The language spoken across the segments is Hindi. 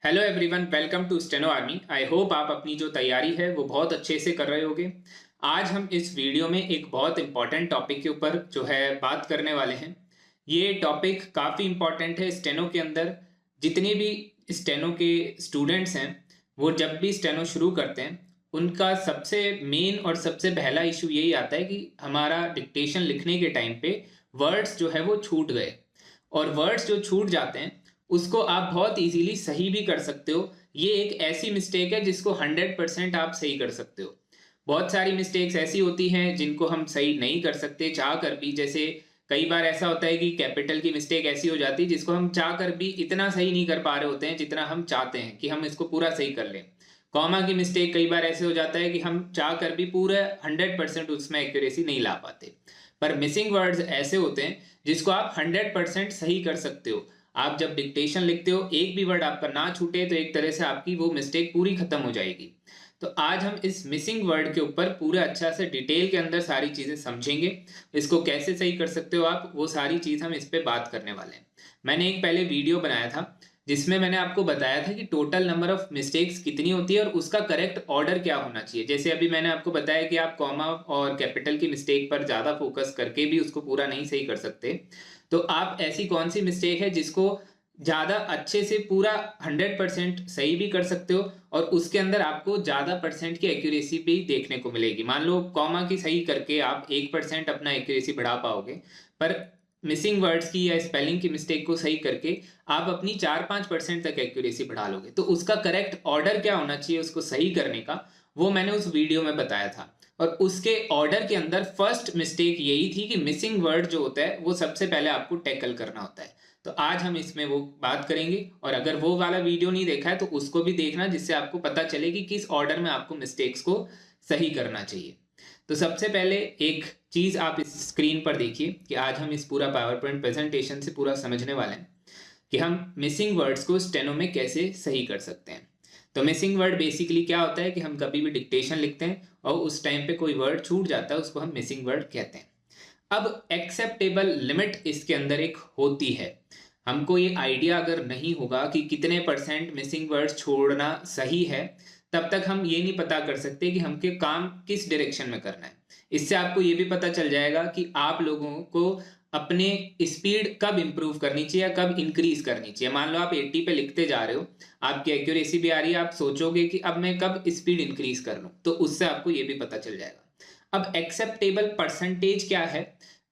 Hello everyone, welcome to Steno Army. I hope आप अपनी जो तैयारी है वो बहुत अच्छे से कर रहे होगे। आज हम इस वीडियो में एक बहुत इंपॉर्टेंट टॉपिक के ऊपर जो है बात करने वाले हैं। ये टॉपिक काफ़ी इंपॉर्टेंट है स्टेनो के अंदर। जितने भी स्टेनो के स्टूडेंट्स हैं वो जब भी स्टेनो शुरू करते हैं उनका सबसे मेन और सबसे पहला इशू यही आता है कि हमारा डिक्टेशन लिखने के टाइम पे वर्ड्स जो है वो छूट गए। और वर्ड्स जो छूट जाते हैं उसको आप बहुत इजीली सही भी कर सकते हो। ये एक ऐसी मिस्टेक है जिसको 100% आप सही कर सकते हो। बहुत सारी मिस्टेक्स ऐसी होती हैं जिनको हम सही नहीं कर सकते चाह कर भी। जैसे कई बार ऐसा होता है कि कैपिटल की मिस्टेक ऐसी हो जाती है जिसको हम चाह कर भी इतना सही नहीं कर पा रहे होते हैं जितना हम चाहते हैं कि हम इसको पूरा सही कर लें। कॉमा की मिस्टेक कई बार ऐसे हो जाता है कि हम चाह कर भी पूरा 100% उसमें एक्यूरेसी नहीं ला पाते। पर मिसिंग वर्ड्स ऐसे होते हैं जिसको आप 100% सही कर सकते हो। आप जब डिक्टेशन लिखते हो एक भी वर्ड आपका ना छूटे तो एक तरह से आपकी वो मिस्टेक पूरी खत्म हो जाएगी। तो आज हम इस मिसिंग वर्ड के ऊपर पूरा अच्छा से डिटेल के अंदर सारी चीजें समझेंगे। इसको कैसे सही कर सकते हो आप, वो सारी चीज हम इस पे बात करने वाले हैं। मैंने एक पहले वीडियो बनाया था जिसमें मैंने आपको बताया था कि टोटल नंबर ऑफ मिस्टेक्स कितनी होती है और उसका करेक्ट ऑर्डर क्या होना चाहिए। जैसे अभी मैंने आपको बताया कि आप कॉमा और कैपिटल की मिस्टेक पर ज्यादा फोकस करके भी उसको पूरा नहीं सही कर सकते। तो आप ऐसी कौन सी मिस्टेक है जिसको ज्यादा अच्छे से पूरा 100% सही भी कर सकते हो और उसके अंदर आपको ज्यादा परसेंट की एक्यूरेसी भी देखने को मिलेगी। मान लो कॉमा की सही करके आप 1% अपना एक्यूरेसी बढ़ा पाओगे, पर मिसिंग वर्ड्स की या स्पेलिंग की मिस्टेक को सही करके आप अपनी 4-5% तक एक्यूरेसी बढ़ा लोगे। तो उसका करेक्ट ऑर्डर क्या होना चाहिए उसको सही करने का, वो मैंने उस वीडियो में बताया था। और उसके ऑर्डर के अंदर फर्स्ट मिस्टेक यही थी कि मिसिंग वर्ड जो होता है वो सबसे पहले आपको टैकल करना होता है। तो आज हम इसमें वो बात करेंगे, और अगर वो वाला वीडियो नहीं देखा है तो उसको भी देखना, जिससे आपको पता चले कि किस ऑर्डर में आपको मिस्टेक्स को सही करना चाहिए। तो सबसे पहले एक चीज आप इस स्क्रीन पर देखिए कि आज हम इस पूरा पावर पॉइंट प्रेजेंटेशन से पूरा समझने वाले हैं कि हम मिसिंग वर्ड्स को स्टेनो में कैसे सही कर सकते हैं। तो मिसिंग वर्ड बेसिकली क्या होता है कि हम कभी भी डिक्टेशन लिखते हैं और उस टाइम पे कोई वर्ड छूट जाता है, उसको हम मिसिंग वर्ड कहते हैं। अब एक्सेप्टेबल लिमिट इसके अंदर एक होती है। हमको ये आइडिया अगर नहीं होगा कि कितने परसेंट मिसिंग वर्ड्स छोड़ना सही है, तब तक हम ये नहीं पता कर सकते कि हमके काम किस डायरेक्शन में करना है। इससे आपको ये भी पता चल जाएगा कि आप लोगों को अपने स्पीड कब इंप्रूव करनी चाहिए या कब इंक्रीज करनी चाहिए। मान लो आप 80 पे लिखते जा रहे हो, आपकी एक्यूरेसी भी आ रही है, आप सोचोगे कि अब मैं कब स्पीड इंक्रीज कर लूं, तो उससे आपको ये भी पता चल जाएगा। अब एक्सेप्टेबल परसेंटेज क्या है,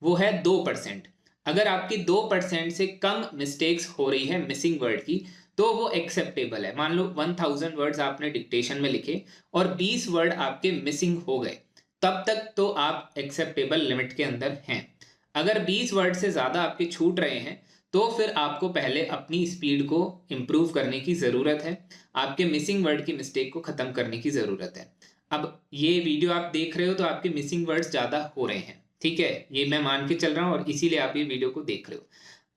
वो है 2%। अगर आपकी 2% से कम मिस्टेक्स हो रही है मिसिंग वर्ड की तो वो एक्सेप्टेबल है। मान लो 1000 वर्ड्स आपने डिक्टेशन में लिखे और 20 वर्ड आपके मिसिंग हो गए, तब तक तो आप एक्सेप्टेबल लिमिट के अंदर हैं। अगर 20 वर्ड से ज्यादा आपके छूट रहे हैं तो फिर आपको पहले अपनी स्पीड को इंप्रूव करने की जरूरत है, आपके मिसिंग वर्ड की मिस्टेक को खत्म करने की जरूरत है। अब ये वीडियो आप देख रहे हो तो आपके मिसिंग वर्ड्स ज्यादा हो रहे हैं, ठीक है, ये मैं मान के चल रहा हूं और इसीलिए आप ये वीडियो को देख रहे हो।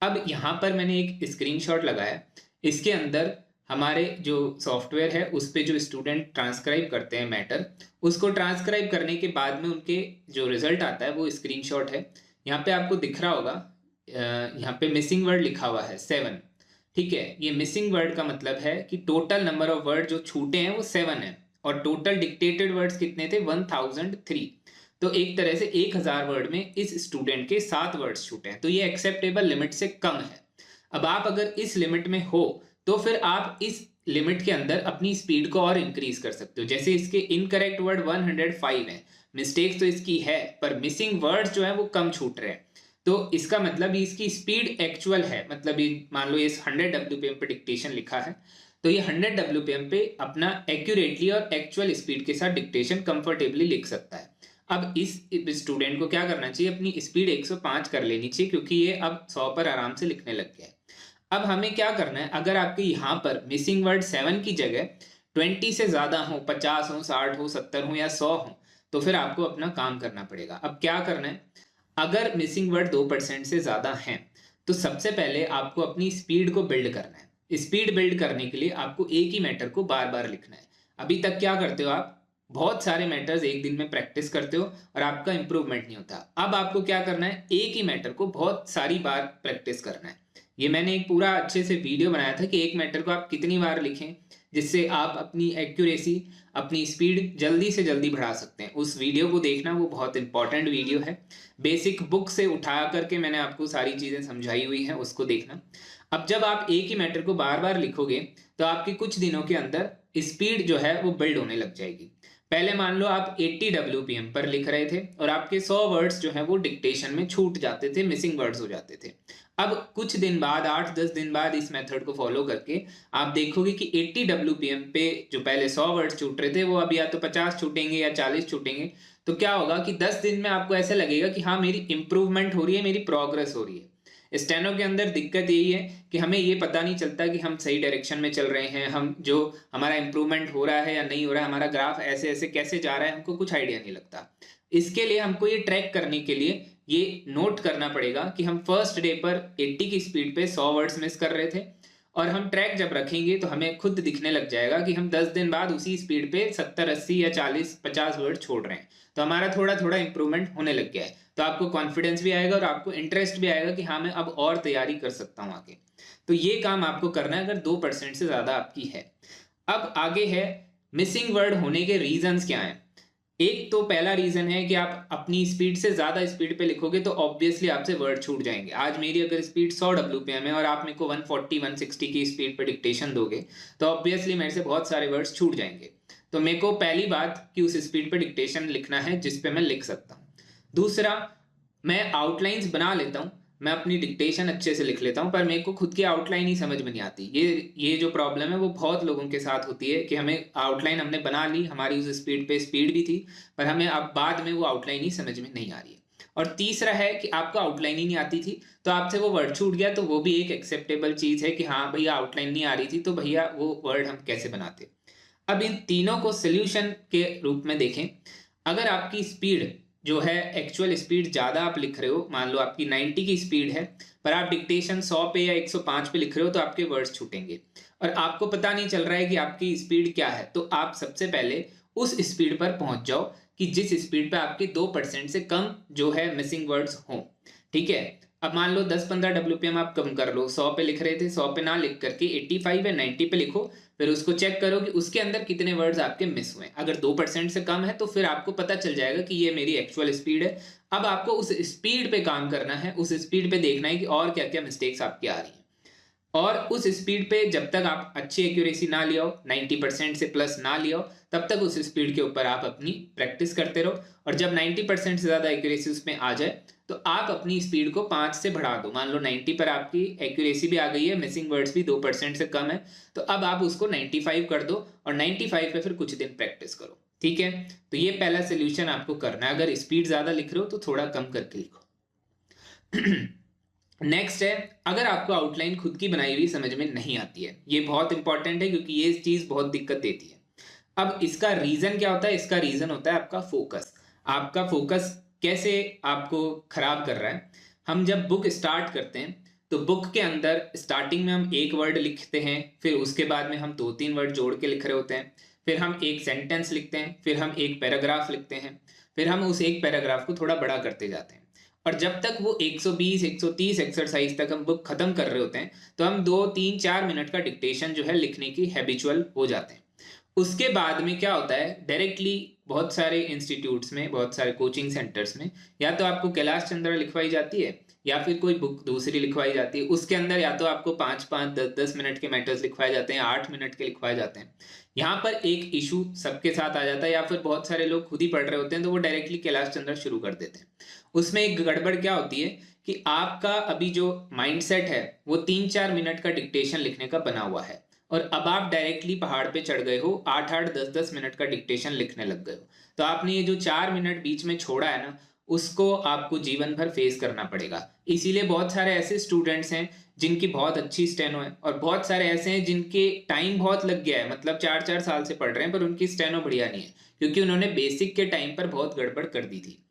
अब यहां पर मैंने एक स्क्रीनशॉट लगाया, इसके अंदर हमारे जो सॉफ्टवेयर है उस पे जो स्टूडेंट ट्रांसक्राइब करते हैं मैटर, उसको ट्रांसक्राइब करने के बाद में उनके जो रिजल्ट आता है वो स्क्रीनशॉट है। यहाँ पे आपको दिख रहा होगा, यहाँ पे मिसिंग वर्ड लिखा हुआ है 7। ठीक है, ये मिसिंग वर्ड का मतलब है कि टोटल नंबर ऑफ वर्ड जो छूटे हैं वो 7 है और टोटल डिक्टेटेड वर्ड्स कितने थे, 1003। तो एक तरह से 1000 वर्ड में इस स्टूडेंट के 7 वर्ड्स छूटे हैं, तो ये एक्सेप्टेबल लिमिट से कम है। अब आप अगर इस लिमिट में हो तो फिर आप इस लिमिट के अंदर अपनी स्पीड को और इंक्रीज कर सकते हो। जैसे इसके इनकरेक्ट वर्ड 105 है, मिस्टेक्स तो इसकी है पर मिसिंग वर्ड्स जो है वो कम छूट रहे हैं। तो इसका मतलब इसकी स्पीड एक्चुअल है, मतलब ये मान लो ये 100 WPM पे डिक्टेशन लिखा है, तो ये 100 WPM पे अपना एक्यूरेटली और एक्चुअल स्पीड के साथ डिक्टेशन कंफर्टेबली लिख सकता है। अब इस स्टूडेंट को क्या करना चाहिए, अपनी स्पीड 105 कर लेनी चाहिए क्योंकि ये अब 100 पर आराम से लिखने लग गया है। अब हमें क्या करना है, अगर आपके यहाँ पर मिसिंग वर्ड 7 की जगह 20 से ज्यादा हो, 50 हो, 60 हो, 70 हो या 100 हो, तो फिर आपको अपना काम करना पड़ेगा। अब क्या करना है, अगर मिसिंग वर्ड 2% से ज्यादा हैं तो सबसे पहले आपको अपनी स्पीड को बिल्ड करना है। स्पीड बिल्ड करने के लिए आपको एक ही मैटर को बार बार लिखना है। अभी तक क्या करते हो आप, बहुत सारे मैटर्स एक दिन में प्रैक्टिस करते हो और आपका इंप्रूवमेंट नहीं होता। अब आपको क्या करना है, एक ही मैटर को बहुत सारी बार प्रैक्टिस करना है। ये मैंने एक पूरा अच्छे से वीडियो बनाया था कि एक मैटर को आप कितनी बार लिखें जिससे आप अपनी एक्यूरेसी, अपनी स्पीड जल्दी से जल्दी बढ़ा सकते हैं। उस वीडियो को देखना, वो बहुत इंपॉर्टेंट वीडियो है। बेसिक बुक से उठा करके मैंने आपको सारी चीज़ें समझाई हुई हैं, उसको देखना। अब जब आप एक ही मैटर को बार बार लिखोगे तो आपके कुछ दिनों के अंदर स्पीड जो है वो बिल्ड होने लग जाएगी। पहले मान लो आप 80 WPM पर लिख रहे थे और आपके 100 वर्ड्स जो है वो डिक्टेशन में छूट जाते थे, मिसिंग वर्ड्स हो जाते थे। अब कुछ दिन बाद, 8-10 दिन बाद इस मेथड को फॉलो करके आप देखोगे कि 80 WPM पे जो पहले 100 वर्ड्स छूट रहे थे वो अब या तो 50 छूटेंगे या 40 छूटेंगे। तो क्या होगा कि 10 दिन में आपको ऐसा लगेगा कि हाँ, मेरी इंप्रूवमेंट हो रही है, मेरी प्रोग्रेस हो रही है। स्टेनो के अंदर दिक्कत यही है कि हमें ये पता नहीं चलता कि हम सही डायरेक्शन में चल रहे हैं, हम जो हमारा इंप्रूवमेंट हो रहा है या नहीं हो रहा है, हमारा ग्राफ ऐसे ऐसे कैसे जा रहा है, हमको कुछ आइडिया नहीं लगता। इसके लिए हमको ये ट्रैक करने के लिए ये नोट करना पड़ेगा कि हम फर्स्ट डे पर 80 की स्पीड पे 100 वर्ड्स मिस कर रहे थे, और हम ट्रैक जब रखेंगे तो हमें खुद दिखने लग जाएगा कि हम 10 दिन बाद उसी स्पीड पे 70, 80 या 40, 50 वर्ड छोड़ रहे हैं। तो हमारा थोड़ा थोड़ा इंप्रूवमेंट होने लग गया है। तो आपको कॉन्फिडेंस भी आएगा और आपको इंटरेस्ट भी आएगा कि हाँ, मैं अब और तैयारी कर सकता हूँ आगे। तो ये काम आपको करना है अगर 2% से ज़्यादा आपकी है। अब आगे है मिसिंग वर्ड होने के रीजंस क्या हैं। एक तो पहला रीजन है कि आप अपनी स्पीड से ज्यादा स्पीड पे लिखोगे तो ऑब्वियसली आपसे वर्ड छूट जाएंगे। आज मेरी अगर स्पीड 100 WPM है और आप मेरे को 140, 160 की स्पीड पे डिक्टेशन दोगे तो ऑब्वियसली मेरे से बहुत सारे वर्ड्स छूट जाएंगे। तो मेरे को पहली बात कि उस स्पीड पे डिक्टेशन लिखना है जिस पे मैं लिख सकता हूँ। दूसरा, मैं आउटलाइंस बना लेता हूँ, मैं अपनी डिक्टेशन अच्छे से लिख लेता हूँ, पर मेरे को खुद की आउटलाइन ही समझ में नहीं आती। ये जो प्रॉब्लम है वो बहुत लोगों के साथ होती है कि हमें आउटलाइन हमने बना ली, हमारी उस स्पीड पे स्पीड भी थी, पर हमें अब बाद में वो आउटलाइन ही समझ में नहीं आ रही है। और तीसरा है कि आपको आउटलाइन ही नहीं आती थी तो आपसे वो वर्ड छूट गया, तो वो भी एक एक्सेप्टेबल चीज़ है कि हाँ भैया, आउटलाइन नहीं आ रही थी तो भैया वो वर्ड हम कैसे बनाते। अब इन तीनों को सोल्यूशन के रूप में देखें। अगर आपकी स्पीड जो है, एक्चुअल स्पीड ज़्यादा आप लिख रहे हो, मान लो आपकी 90 की स्पीड है पर आप डिक्टेशन 100 पे या 105 पे लिख रहे हो, तो आपके वर्ड्स छूटेंगे और आपको पता नहीं चल रहा है कि आपकी स्पीड क्या है। तो आप सबसे पहले उस स्पीड पर पहुंच जाओ कि जिस स्पीड पे आपके 2% से कम जो है मिसिंग वर्ड्स हों। ठीक है, अब मान लो 10-15 WPM आप कम कर लो, 100 पे लिख रहे थे, 100 पे ना लिख करके 85 या 90 पे लिखो, फिर उसको चेक करो कि उसके अंदर कितने वर्ड्स आपके मिस हुए। अगर 2% से कम है तो फिर आपको पता चल जाएगा कि ये मेरी एक्चुअल स्पीड है। अब आपको उस स्पीड पे काम करना है, उस स्पीड पे देखना है कि और क्या क्या मिस्टेक्स आपकी आ रही हैं। और उस स्पीड पे जब तक आप अच्छी एक्यूरेसी ना ले आओ, 90% से प्लस ना ले आओ, तब तक उस स्पीड के ऊपर आप अपनी प्रैक्टिस करते रहो। और जब 90% से ज़्यादा एक्यूरेसी उसमें आ जाए तो आप अपनी स्पीड को 5 से बढ़ा दो। मान लो 90 पर आपकी एक्यूरेसी भी आ गई है, मिसिंग वर्ड्स भी 2% से कम है, तो अब आप उसको 95 कर दो और 95 पे फिर कुछ दिन प्रैक्टिस करो। ठीक है, तो ये पहला सोल्यूशन आपको करना है। अगर स्पीड ज़्यादा लिख रहे हो तो थोड़ा कम करके लिखो। नेक्स्ट है, अगर आपको आउटलाइन खुद की बनाई हुई समझ में नहीं आती है, ये बहुत इंपॉर्टेंट है क्योंकि ये चीज़ बहुत दिक्कत देती है। अब इसका रीज़न क्या होता है? इसका रीज़न होता है आपका फोकस। आपका फोकस कैसे आपको खराब कर रहा है। हम जब बुक स्टार्ट करते हैं तो बुक के अंदर स्टार्टिंग में हम एक वर्ड लिखते हैं, फिर उसके बाद में हम 2-3 वर्ड जोड़ के लिख रहे होते हैं, फिर हम एक सेंटेंस लिखते हैं, फिर हम एक पैराग्राफ लिखते हैं, फिर हम उस एक पैराग्राफ को थोड़ा बड़ा करते जाते हैं। और जब तक वो 120, 130 एक्सरसाइज तक हम बुक खत्म कर रहे होते हैं तो हम 2, 3, 4 मिनट का डिक्टेशन जो है लिखने की हैबिचुअल हो जाते हैं। उसके बाद में क्या होता है, डायरेक्टली बहुत सारे इंस्टीट्यूट्स में, बहुत सारे कोचिंग सेंटर्स में या तो आपको कैलाश चंद्र लिखवाई जाती है या फिर कोई बुक दूसरी लिखवाई जाती है। उसके अंदर या तो आपको 5-5, 10-10 मिनट के मैटर्स लिखवाए जाते हैं, 8 मिनट के लिखवाए जाते हैं। यहाँ पर एक इशू सबके साथ आ जाता है, या फिर बहुत सारे लोग खुद ही पढ़ रहे होते हैं तो वो डायरेक्टली कैलाश चंद्र शुरू कर देते हैं। उसमें एक गड़बड़ क्या होती है कि आपका अभी जो माइंडसेट है वो 3-4 मिनट का डिक्टेशन लिखने का बना हुआ है और अब आप डायरेक्टली पहाड़ पे चढ़ गए हो, 8-8, 10-10 मिनट का डिक्टेशन लिखने लग गए हो। तो आपने ये जो 4 मिनट बीच में छोड़ा है ना, उसको आपको जीवन भर फेस करना पड़ेगा। इसीलिए बहुत सारे ऐसे स्टूडेंट्स हैं जिनकी बहुत अच्छी स्टेनो है और बहुत सारे ऐसे हैं जिनके टाइम बहुत लग गया है, मतलब 4-4 साल से पढ़ रहे हैं पर उनकी स्टेनो बढ़िया नहीं है क्योंकि उन्होंने बेसिक के टाइम पर बहुत गड़बड़ कर दी थी।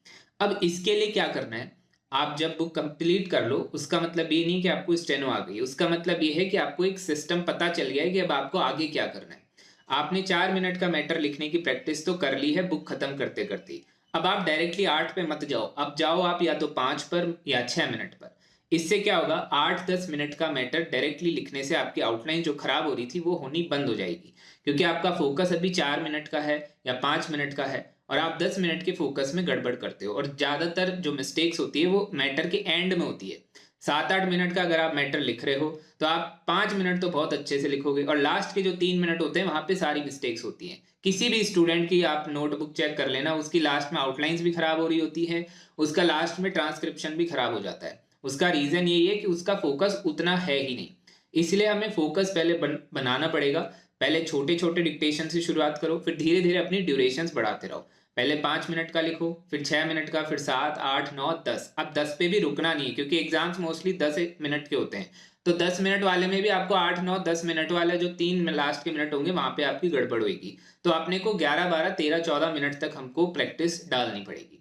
अब इसके लिए क्या करना है, आप जब बुक कंप्लीट कर लो उसका मतलब ये नहीं कि आपको स्टेनो आ गई, उसका मतलब ये है कि आपको एक सिस्टम पता चल गया है कि अब आपको आगे क्या करना है। आपने 4 मिनट का मैटर लिखने की प्रैक्टिस तो कर ली है बुक खत्म करते करते, अब आप डायरेक्टली 8 पे मत जाओ, अब जाओ आप या तो 5 पर या 6 मिनट पर। इससे क्या होगा, 8-10 मिनट का मैटर डायरेक्टली लिखने से आपकी आउटलाइन जो खराब हो रही थी वो होनी बंद हो जाएगी, क्योंकि आपका फोकस अभी 4 मिनट का है या 5 मिनट का है और आप 10 मिनट के फोकस में गड़बड़ करते हो। और ज्यादातर जो मिस्टेक्स होती है वो मैटर के एंड में होती है। 7-8 मिनट का अगर आप मैटर लिख रहे हो तो आप 5 मिनट तो बहुत अच्छे से लिखोगे, और लास्ट के जो 3 मिनट होते हैं वहां पे सारी मिस्टेक्स होती हैं। किसी भी स्टूडेंट की आप नोटबुक चेक कर लेना, उसकी लास्ट में आउटलाइंस भी खराब हो रही होती है, उसका लास्ट में ट्रांसक्रिप्शन भी खराब हो जाता है। उसका रीजन यही है कि उसका फोकस उतना है ही नहीं। इसलिए हमें फोकस पहले बनाना पड़ेगा। पहले छोटे छोटे डिक्टेशन से शुरुआत करो, फिर धीरे धीरे अपनी ड्यूरेशंस बढ़ाते रहो। पहले 5 मिनट का लिखो, फिर 6 मिनट का, फिर 7, 8, 9, 10। अब 10 पे भी रुकना नहीं है, क्योंकि एग्जाम्स मोस्टली 10 मिनट के होते हैं। तो 10 मिनट वाले में भी आपको 8, 9, 10 मिनट वाले जो 3 लास्ट के मिनट होंगे वहां पे आपकी गड़बड़ होगी। तो अपने को 11, 12, 13, 14 मिनट तक हमको प्रैक्टिस डालनी पड़ेगी।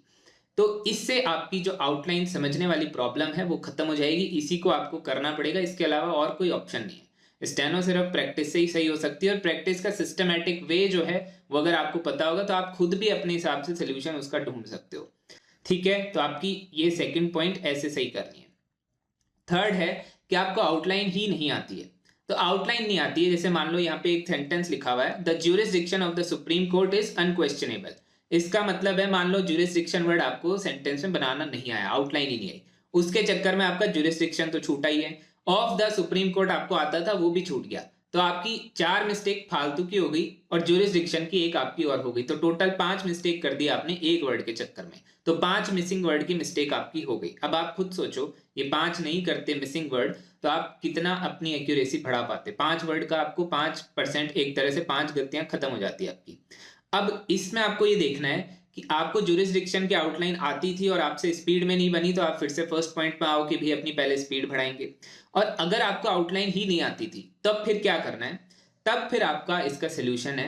तो इससे आपकी जो आउटलाइन समझने वाली प्रॉब्लम है वो खत्म हो जाएगी। इसी को आपको करना पड़ेगा, इसके अलावा और कोई ऑप्शन नहीं है। स्टेनो सिर्फ प्रैक्टिस से ही सही हो सकती है, और प्रैक्टिस का सिस्टमैटिक वे जो है वो अगर आपको पता होगा तो आप खुद भी अपने हिसाब से सोल्यूशन उसका ढूंढ सकते हो। ठीक है, तो आपकी ये सेकंड पॉइंट ऐसे सही करनी है। थर्ड है कि आपको आउटलाइन ही नहीं आती है। तो आउटलाइन नहीं आती है, जैसे मान लो यहाँ पे एक सेंटेंस लिखा हुआ है, the jurisdiction of the supreme court is unquestionable. इसका मतलब है, मान लो ज्यूरिसडिक्शन वर्ड आपको सेंटेंस में बनाना नहीं आया, आउटलाइन ही नहीं आई, उसके चक्कर में आपका ज्यूरिसडिक्शन तो छूटा ही है। ऑफ द सुप्रीम कोर्ट आपको आता था, वो भी छूट गया। तो आपकी 4 मिस्टेक फालतू की हो गई और ज्यूरिसडिक्शन की एक आपकी और हो गई। तो टोटल 5 मिस्टेक कर दी आपने एक वर्ड के चक्कर में। तो 5 मिसिंग वर्ड की मिस्टेक आपकी हो गई। अब आप खुद सोचो, ये 5 नहीं करते मिसिंग वर्ड तो आप कितना अपनी एक्यूरेसी बढ़ा पाते। 5 वर्ड का आपको 5%, एक तरह से 5 गलतियां खत्म हो जाती है आपकी। अब इसमें आपको ये देखना है कि आपको ज्यूरिसडिक्शन की आउटलाइन आती थी और आपसे स्पीड में नहीं बनी, तो आप फिर से फर्स्ट पॉइंट में आओ कि भी अपनी पहले स्पीड बढ़ाएंगे। और अगर आपको आउटलाइन ही नहीं आती थी तब फिर क्या करना है, तब फिर आपका इसका सोल्यूशन है।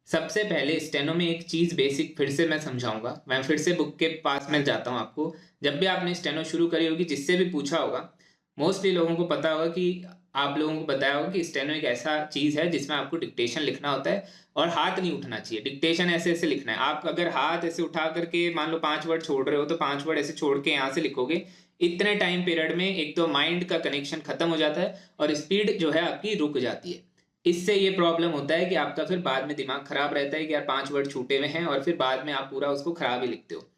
सबसे पहले स्टेनो में एक चीज बेसिक फिर से मैं समझाऊंगा, मैं फिर से बुक के पास में जाता हूं आपको। जब भी आपने स्टेनो शुरू करी होगी, जिससे भी पूछा होगा, मोस्टली लोगों को पता होगा कि आप लोगों को बताया होगा कि स्टेनो एक ऐसा चीज है जिसमें आपको डिक्टेशन लिखना होता है और हाथ नहीं उठना चाहिए। डिक्टेशन ऐसे ऐसे लिखना है। आप अगर हाथ ऐसे उठा करके मान लो 5 वर्ड छोड़ रहे हो, तो 5 वर्ड ऐसे छोड़ के यहाँ से लिखोगे, इतने टाइम पीरियड में एक तो माइंड का कनेक्शन खत्म हो जाता है और स्पीड जो है आपकी रुक जाती है। इससे ये प्रॉब्लम होता है कि आपका फिर बाद में दिमाग खराब रहता है कि यार 5 वर्ड छूटे हुए हैं, और फिर बाद में आप पूरा उसको खराब ही लिखते हो।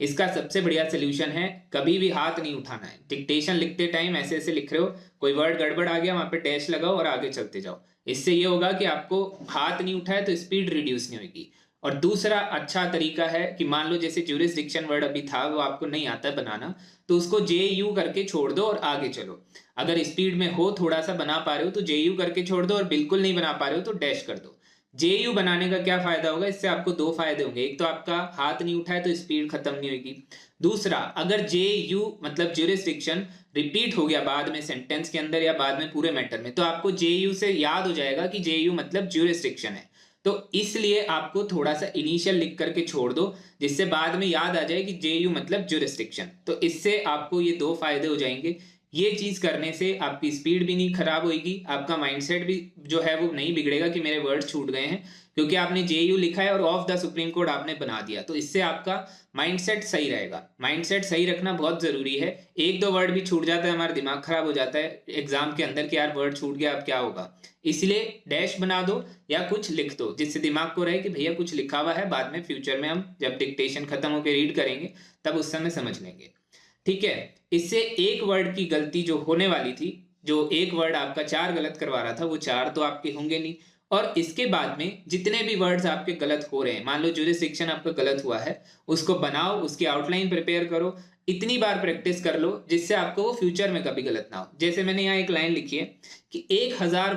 इसका सबसे बढ़िया सोल्यूशन है, कभी भी हाथ नहीं उठाना है। डिक्टेशन लिखते टाइम ऐसे ऐसे लिख रहे हो, कोई वर्ड गड़बड़ आ गया वहां पे डैश लगाओ और आगे चलते जाओ। इससे ये होगा कि आपको हाथ नहीं उठाए तो स्पीड रिड्यूस नहीं होगी। और दूसरा अच्छा तरीका है कि मान लो जैसे ज्यूरिसडिक्शन वर्ड अभी था वो आपको नहीं आता है बनाना, तो उसको JU करके छोड़ दो और आगे चलो। अगर स्पीड में हो, थोड़ा सा बना पा रहे हो तो JU करके छोड़ दो, और बिल्कुल नहीं बना पा रहे हो तो डैश कर दो। JU बनाने का क्या फायदा होगा, इससे आपको 2 फायदे होंगे। एक तो आपका हाथ नहीं उठाए तो स्पीड खत्म नहीं होगी। दूसरा, अगर JU मतलब ज्यूरिसडिक्शन रिपीट हो गया बाद में सेंटेंस के अंदर या बाद में पूरे मैटर में, तो आपको JU से याद हो जाएगा कि JU मतलब ज्यूरिसडिक्शन है। तो इसलिए आपको थोड़ा सा इनिशियल लिख करके छोड़ दो, जिससे बाद में याद आ जाए कि JU मतलब ज्यूरिसडिक्शन। तो इससे आपको ये 2 फायदे हो जाएंगे। ये चीज करने से आपकी स्पीड भी नहीं खराब होगी, आपका माइंडसेट भी जो है वो नहीं बिगड़ेगा कि मेरे वर्ड छूट गए हैं, क्योंकि आपने JU लिखा है और ऑफ द सुप्रीम कोर्ट आपने बना दिया। तो इससे आपका माइंडसेट सही रहेगा। माइंडसेट सही रखना बहुत जरूरी है। 1-2 वर्ड भी छूट जाता है, हमारा दिमाग खराब हो जाता है एग्जाम के अंदर कि यार वर्ड छूट गया, अब क्या होगा। इसलिए डैश बना दो या कुछ लिख दो, जिससे दिमाग को रहे कि भैया कुछ लिखा हुआ है, बाद में फ्यूचर में हम जब डिक्टेशन खत्म होकर रीड करेंगे तब उस समय समझ लेंगे। ठीक है, इससे एक वर्ड की गलती जो होने वाली थी, जो एक वर्ड आपका 4 गलत करवा रहा था, वो 4 तो आपके होंगे नहीं। और इसके बाद में जितने भी वर्ड्स आपके गलत हो रहे हैं, मान लो ज्यूरिसडिक्शन आपका गलत हुआ है, उसको बनाओ, उसकी आउटलाइन प्रिपेयर करो, इतनी बार प्रैक्टिस कर लो जिससे आपको वो फ्यूचर में कभी गलत ना हो। जैसे मैंने यहाँ एक लाइन लिखी है कि 1000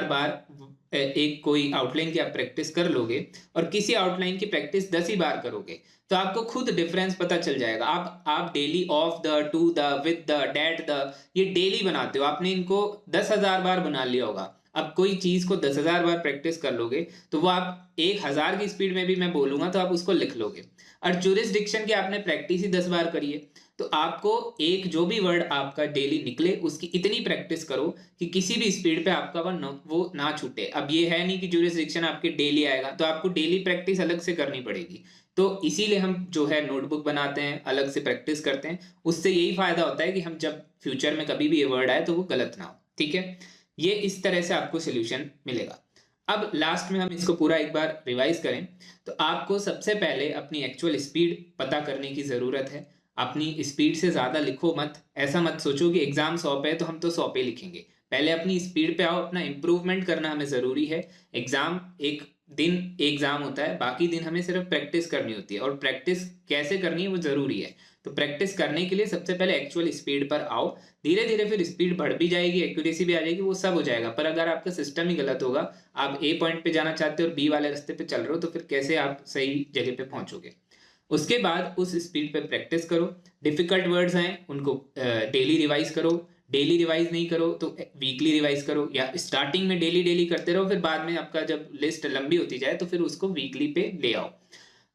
बार एक कोई आउटलाइन की आप प्रैक्टिस कर लोगे और किसी आउटलाइन की प्रैक्टिस 10 ही बार करोगे, तो आपको खुद डिफरेंस पता चल जाएगा। आप daily of the, to the, with the, date the, ये डेली बनाते हो, आपने इनको 10,000 बार बना लिया होगा। अब कोई चीज को 10,000 बार प्रैक्टिस कर लोगे तो वो आप 1,000 की स्पीड में भी मैं बोलूंगा तो आप उसको लिख लोगे। और जुरिसडिक्शन की आपने प्रैक्टिस ही 10 बार करी है तो आपको एक जो भी वर्ड आपका डेली निकले उसकी इतनी प्रैक्टिस करो कि किसी भी स्पीड पे आपका वो ना छूटे। अब ये है नहीं कि जुरिसडिक्शन आपके डेली आएगा, तो आपको डेली प्रैक्टिस अलग से करनी पड़ेगी। तो इसीलिए हम जो है नोटबुक बनाते हैं, अलग से प्रैक्टिस करते हैं। उससे यही फायदा होता है कि हम जब फ्यूचर में कभी भी ये वर्ड आए तो वो गलत ना हो। ठीक है, ये इस तरह से आपको सोल्यूशन मिलेगा। अब लास्ट में हम इसको पूरा एक बार रिवाइज करें तो आपको सबसे पहले अपनी एक्चुअल स्पीड पता करने की जरूरत है। अपनी स्पीड से ज्यादा लिखो मत, ऐसा मत सोचो कि एग्जाम 100 पे है तो हम तो 100 पे लिखेंगे। पहले अपनी स्पीड पे आओ, अपना इंप्रूवमेंट करना हमें जरूरी है। एग्जाम एक दिन एग्जाम होता है, बाकी दिन हमें सिर्फ प्रैक्टिस करनी होती है, और प्रैक्टिस कैसे करनी है वो जरूरी है। तो प्रैक्टिस करने के लिए सबसे पहले एक्चुअल स्पीड पर आओ, धीरे धीरे फिर स्पीड बढ़ भी जाएगी, एक्यूरेसी भी आ जाएगी, वो सब हो जाएगा। पर अगर आपका सिस्टम ही गलत होगा, आप ए पॉइंट पे जाना चाहते हो और बी वाले रास्ते पे चल रहे हो, तो फिर कैसे आप सही जगह पे पहुंचोगे। उसके बाद उस स्पीड पे प्रैक्टिस करो। डिफिकल्ट वर्ड्स हैं उनको डेली रिवाइज करो, डेली रिवाइज नहीं करो तो वीकली रिवाइज करो, या स्टार्टिंग में डेली डेली करते रहो, फिर बाद में आपका जब लिस्ट लंबी होती जाए तो फिर उसको वीकली पे ले आओ।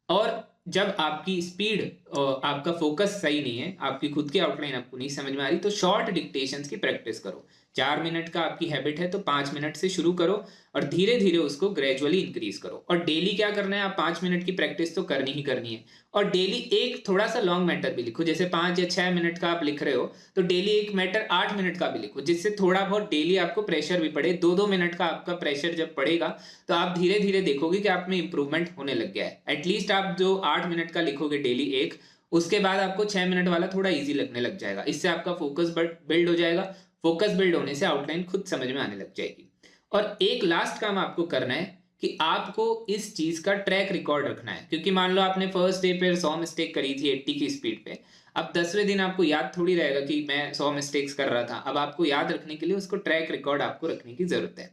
और जब आपकी स्पीड आपका फोकस सही नहीं है, आपकी खुद की आउटलाइन आपको नहीं समझ में आ रही, तो शॉर्ट डिक्टेशंस की प्रैक्टिस करो। 4 मिनट का आपकी हैबिट है तो 5 मिनट से शुरू करो और धीरे धीरे उसको ग्रेजुअली इंक्रीज करो। और डेली क्या करना है, आप 5 मिनट की प्रैक्टिस तो करनी ही करनी है। और डेली एक थोड़ा सा लॉन्ग मैटर भी लिखो, जैसे 5 या 6 मिनट का आप लिख रहे हो तो डेली एक मैटर 8 मिनट का भी लिखो, जिससे थोड़ा बहुत डेली आपको प्रेशर भी पड़े। 2-2 मिनट का आपका प्रेशर जब पड़ेगा तो आप धीरे धीरे देखोगे कि आप में इंप्रूवमेंट होने लग गया है। एटलीस्ट आप जो 8 मिनट का लिखोगे डेली एक, उसके बाद आपको 6 मिनट वाला थोड़ा इजी लगने लग जाएगा। इससे आपका फोकस बिल्ड हो जाएगा। फोकस बिल्ड होने से आउटलाइन खुद समझ में आने लग जाएगी। और एक लास्ट काम आपको करना है कि आपको इस चीज का ट्रैक रिकॉर्ड रखना है, क्योंकि मान लो आपने फर्स्ट डे पे 100 मिस्टेक करी थी 80 की स्पीड पे, अब 10वें दिन आपको याद थोड़ी रहेगा कि मैं 100 मिस्टेक्स कर रहा था। अब आपको याद रखने के लिए उसको ट्रैक रिकॉर्ड आपको रखने की जरूरत है।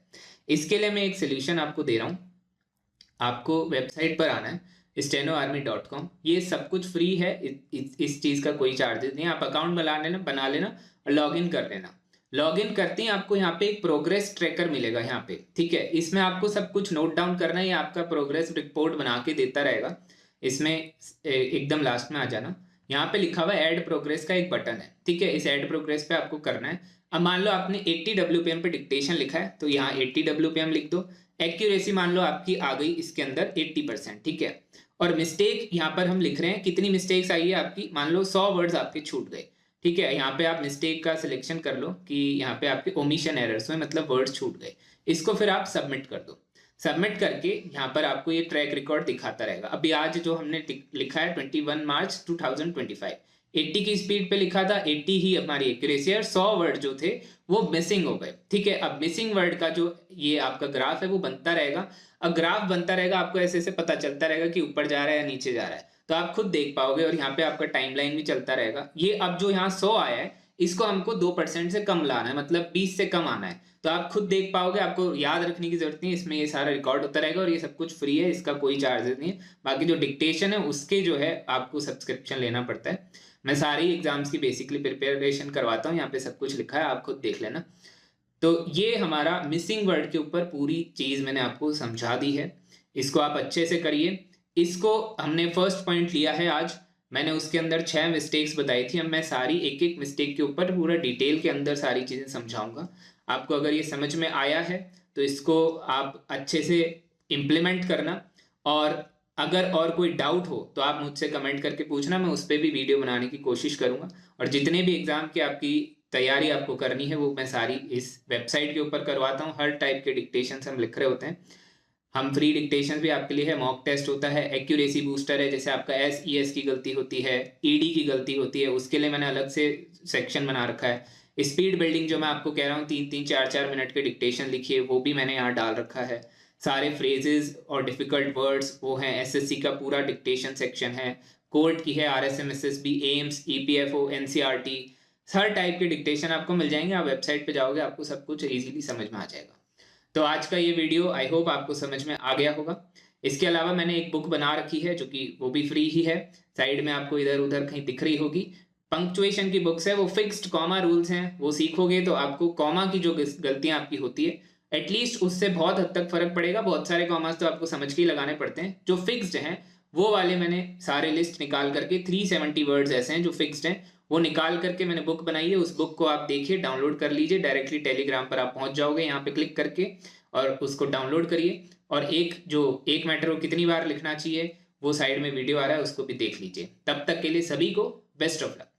इसके लिए मैं एक सोल्यूशन आपको दे रहा हूं। आपको वेबसाइट पर आना है stenoarmy.com। ये सब कुछ फ्री है, इस चीज का कोई चार्जेस नहीं है। आप अकाउंट बना लेना और लॉग इन कर लेना। लॉग इन करते ही आपको यहाँ पे एक प्रोग्रेस ट्रैकर मिलेगा यहाँ पे, ठीक है। इसमें आपको सब कुछ नोट डाउन करना है, आपका प्रोग्रेस रिपोर्ट बना के देता रहेगा। इसमें एकदम लास्ट में आ जाना, यहाँ पे लिखा हुआ ऐड प्रोग्रेस का एक बटन है, ठीक है। इस ऐड प्रोग्रेस पे आपको करना है। अब मान लो आपने 80 WPM पे डिक्टेशन लिखा है तो यहाँ 80 WPM लिख दो। एक्यूरेसी मान लो आपकी आ गई इसके अंदर 80%, ठीक है। और मिस्टेक यहाँ पर हम लिख रहे हैं, कितनी मिस्टेक्स आई है आपकी, मान लो 100 वर्ड्स आपके छूट गए, ठीक है। यहाँ पे आप मिस्टेक का सिलेक्शन कर लो कि यहाँ पे आपके ओमिशन एरर्स हुए, मतलब वर्ड्स छूट गए। इसको फिर आप सबमिट कर दो। सबमिट करके यहाँ पर आपको ये ट्रैक रिकॉर्ड दिखाता रहेगा। अभी आज जो हमने लिखा है 21 मार्च 2025, 80 की स्पीड पे लिखा था, 80 ही हमारी एक्यूरेसी है। 100 वर्ड जो थे वो मिसिंग हो गए, ठीक है। अब मिसिंग वर्ड का जो ये आपका ग्राफ है वो बनता रहेगा। अब ग्राफ बनता रहेगा, आपको ऐसे ऐसे पता चलता रहेगा कि ऊपर जा रहा है या नीचे जा रहा है, तो आप खुद देख पाओगे। और यहाँ पे आपका टाइमलाइन भी चलता रहेगा। ये अब जो यहाँ 100 आया है इसको हमको 2% से कम लाना है, मतलब 20 से कम आना है। तो आप खुद देख पाओगे, आपको याद रखने की जरूरत नहीं है। इसमें ये सारा रिकॉर्ड होता रहेगा और ये सब कुछ फ्री है, इसका कोई चार्जेस नहीं है। बाकी जो डिक्टेशन है उसके जो है आपको सब्सक्रिप्शन लेना पड़ता है। मैं सारी एग्जाम्स की बेसिकली प्रिपरेशन करवाता हूँ, यहाँ पे सब कुछ लिखा है, आप खुद देख लेना। तो ये हमारा मिसिंग वर्ड के ऊपर पूरी चीज मैंने आपको समझा दी है। इसको आप अच्छे से करिए। इसको हमने फर्स्ट पॉइंट लिया है आज, मैंने उसके अंदर 6 मिस्टेक्स बताई थी। अब मैं सारी एक एक मिस्टेक के ऊपर पूरा डिटेल के अंदर सारी चीजें समझाऊंगा आपको। अगर ये समझ में आया है तो इसको आप अच्छे से इम्प्लीमेंट करना। और अगर और कोई डाउट हो तो आप मुझसे कमेंट करके पूछना, मैं उस पर भी वीडियो बनाने की कोशिश करूंगा। और जितने भी एग्जाम की आपकी तैयारी आपको करनी है वो मैं सारी इस वेबसाइट के ऊपर करवाता हूँ। हर टाइप के डिक्टेशन हम लिख रहे होते हैं। हम फ्री डिक्टेशन भी आपके लिए है, मॉक टेस्ट होता है, एक्यूरेसी बूस्टर है, जैसे आपका SES की गलती होती है, ED की गलती होती है, उसके लिए मैंने अलग से सेक्शन बना रखा है। स्पीड बिल्डिंग जो मैं आपको कह रहा हूँ 3-3 4-4 मिनट के डिक्टेशन लिखिए, वो भी मैंने यहाँ डाल रखा है। सारे फ्रेजेस और डिफिकल्ट वर्ड्स वो हैं। SSC का पूरा डिक्टेशन सेक्शन है। कोर्ट की है, RSM SSB, AIIMS, EPFO, NCERT, हर टाइप के डिक्टेशन आपको मिल जाएंगे। आप वेबसाइट पे जाओगे आपको सब कुछ इजीली समझ में आ जाएगा। तो आज का ये वीडियो आई होप आपको समझ में आ गया होगा। इसके अलावा मैंने एक बुक बना रखी है जो कि वो भी फ्री ही है, साइड में आपको इधर उधर कहीं दिख रही होगी। पंक्चुएशन की बुक्स है, वो फिक्स्ड कॉमा रूल्स हैं, वो सीखोगे तो आपको कॉमा की जो गलतियां आपकी होती है एटलीस्ट उससे बहुत हद तक फर्क पड़ेगा। बहुत सारे कॉमास तो आपको समझ के ही लगाने पड़ते हैं। जो फिक्स्ड हैं वो वाले मैंने सारे लिस्ट निकाल करके 370 वर्ड्स ऐसे हैं जो फिक्स्ड हैं, वो निकाल करके मैंने बुक बनाई है। उस बुक को आप देखिए, डाउनलोड कर लीजिए, डायरेक्टली टेलीग्राम पर आप पहुंच जाओगे यहाँ पे क्लिक करके, और उसको डाउनलोड करिए। और एक मैटर को कितनी बार लिखना चाहिए वो साइड में वीडियो आ रहा है, उसको भी देख लीजिए। तब तक के लिए सभी को बेस्ट ऑफ लक।